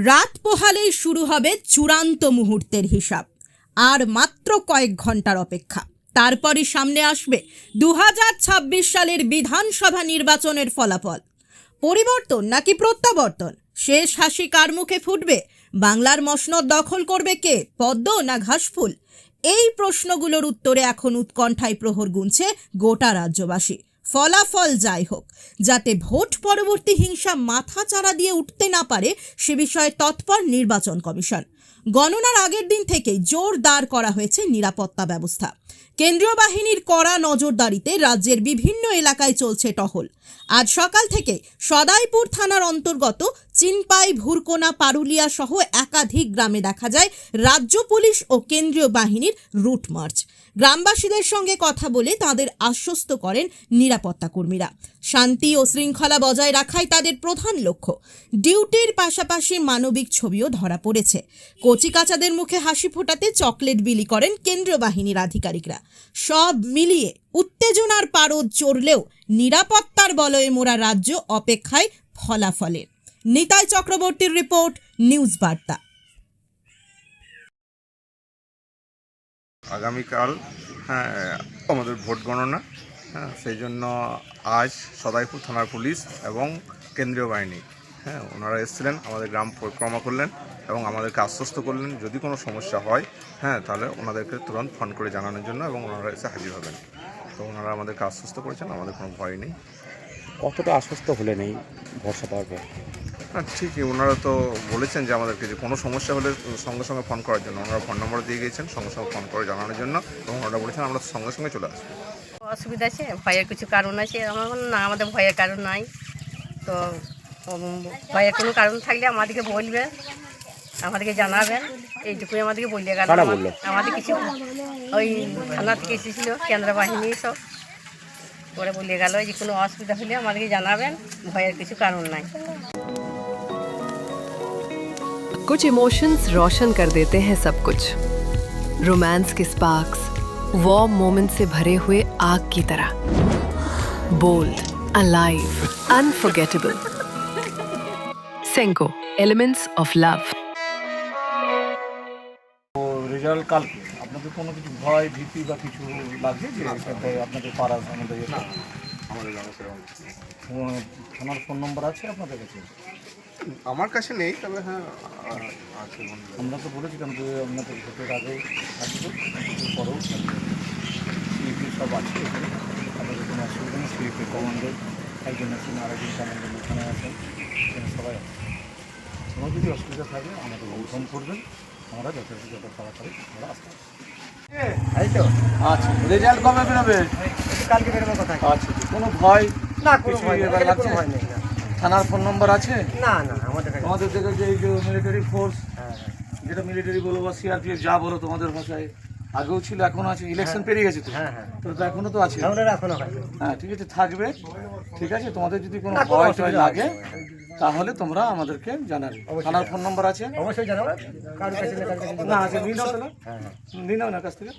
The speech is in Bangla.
রাত পোহালেই শুরু হবে চূড়ান্ত মুহূর্তের হিসাব। আর মাত্র কয়েক ঘন্টার অপেক্ষা, তারপরই সামনে আসবে 2026 সালের বিধানসভা নির্বাচনের ফলাফল। পরিবর্তন নাকি প্রত্যাবর্তন? শেষ হাসি কার মুখে ফুটবে? বাংলার মসনদ দখল করবে কে, পদ্ম না ঘাসফুল? এই প্রশ্নগুলোর উত্তরে এখন উৎকণ্ঠায় প্রহর গুনছে গোটা রাজ্যবাসী। ফলাফল যাই হোক, যাতে ভোট পরবর্তী হিংসা মাথা চাড়া দিয়ে উঠতে না পারে সে বিষয়ে তৎপর নির্বাচন কমিশন। গণনার আগের দিন থেকেই জোরদার করা হয়েছে নিরাপত্তা ব্যবস্থা। কেন্দ্রীয় বাহিনীর কড়া নজরদারিতে রাজ্যের বিভিন্ন এলাকায় চলছে টহল। আজ সকাল থেকে সদাইপুর থানার অন্তর্গত চিনপাই, ভুরকোনা, পারুলিয়া সহ একাধিক গ্রামে দেখা যায় রাজ্য পুলিশ ও কেন্দ্রীয় বাহিনীর রুট মার্চ। গ্রামবাসীদের সঙ্গে কথা বলে তাদের আশ্বস্ত করেন নিরাপত্তা কর্মীরা। শান্তি ও শৃঙ্খলা বজায় রাখাই তাদের প্রধান লক্ষ্য। ডিউটির পাশাপাশি মানবিক ছবিও ধরা পড়েছে। কচিকাচাদের মুখে হাসি ফোটাতে চকলেট বিলি করেন কেন্দ্রীয় বাহিনীর আধিকারিকরা। সব মিলিয়ে উত্তেজনার পারদ চড়লেও নিরাপত্তার বলয়ে মোড়া রাজ্য অপেক্ষায় ফলাফলের। নিতাই চক্রবর্তীর রিপোর্ট, নিউজ বার্তা। আগামীকাল আমাদের ভোট গণনা, সেই জন্য আজ সদাইপুর থানার পুলিশ এবং কেন্দ্রীয় বাহিনী ওনারা এসেছিলেন, আমাদের গ্রাম পরিক্রমা করলেন এবং আমাদেরকে আশ্বস্ত করলেন যদি কোনো সমস্যা হয় তাহলে ওনাদেরকে তুরন্ত ফোন করে জানানোর জন্য, এবং ওনারা এসে হাজির হবেন। তো ওনারা আমাদেরকে আশ্বস্ত করেছেন, আমাদের কোনো ভয় নেই। কতটা আশ্বস্ত হলেন এই ভরসা পাওয়ার পর? ঠিকই, ওনারা তো বলেছেন যে আমাদেরকে যে কোনো সমস্যা হলে সঙ্গে সঙ্গে ফোন করার জন্য। ওনারা ফোন নম্বর দিয়ে গিয়েছেন সঙ্গে সঙ্গে ফোন করে জানানোর জন্য, এবং ওনারা বলেছেন আমরা সঙ্গে সঙ্গে চলে আসবো। অসুবিধা আছে, ভয়ের কিছু কারণ আছে? আমার না, আমাদের ভয়ের কারণ নাই। তো ভয়ের কোনো কারণ থাকলে আমাদেরকে বলবেন, আমাদেরকে জানাবেন, এইটুকুই আমাদেরকে বলিয়ে গেল। আমাদের কিছু ওই থানা থেকে এসেছিলো কেন্দ্র বাহিনী সব, পরে বলিয়ে গেল যে কোনো অসুবিধা হলে আমাদেরকে জানাবেন, ভয়ের কিছু কারণ নাই। कुछ इमोशंस रोशन कर देते हैं सब कुछ। रोमांस के स्पार्क्स वार्म मोमेंट से भरे हुए आग की तरह, bold, alive, unforgettable. Senco, elements of love. Result কালকে আপনাদের কোনো কিছু ভয় ভীতি বা কিছু লাগছে যে এটাতে আপনাদের পাড়ার আমাদের আমাদের গ্রামে থানার ফোন নম্বর আছে আপনাদের কাছে? আমার কাছে নেই, তবে আছে। আমরা তো বলেছিলাম যে আপনাদের ভোটের আগে আসবে, পরেও সিএপি সব আছে এখানে, আপনাদের কোনো অসুবিধা নেই। সিএপি কমান্ডার একজন আছেন, আরেকজন কমান্ডার এখানে আছেন, এখানে সবাই আছে। কোনো যদি অসুবিধা থাকে আমাদের ফোন করবেন, আমরা যত তাড়াতাড়ি আমরা আসতে পারি। এই তো আচ্ছা, রেজাল্ট কবে বেরোবে? কালকে বেরোবে কথা। আচ্ছা, কোনো ভয় না? কোনো ভয় নেই। থানার ফোন নম্বর আছে? না না, আমাদের থেকে যে এই যে মিলিটারি ফোর্স, যেটা মিলিটারি বলো বা সিআরপিএফ যা বলো তোমাদের ভাষায়, আগেও ছিল এখনো আছে। ইলেকশন পেরিয়ে গেছে তো, তো এখনো তো আছে। হ্যাঁ ঠিক আছে, থাকবে। ঠিক আছে, তোমাদের যদি কোনো ভয় টয় লাগে তাহলে তোমরা আমাদেরকে জানাবে। থানার ফোন নম্বর আছে? অবশ্যই জানাবে। না আছে, নিয়ে নাও, নিয়ে নাও না কাছ থেকে।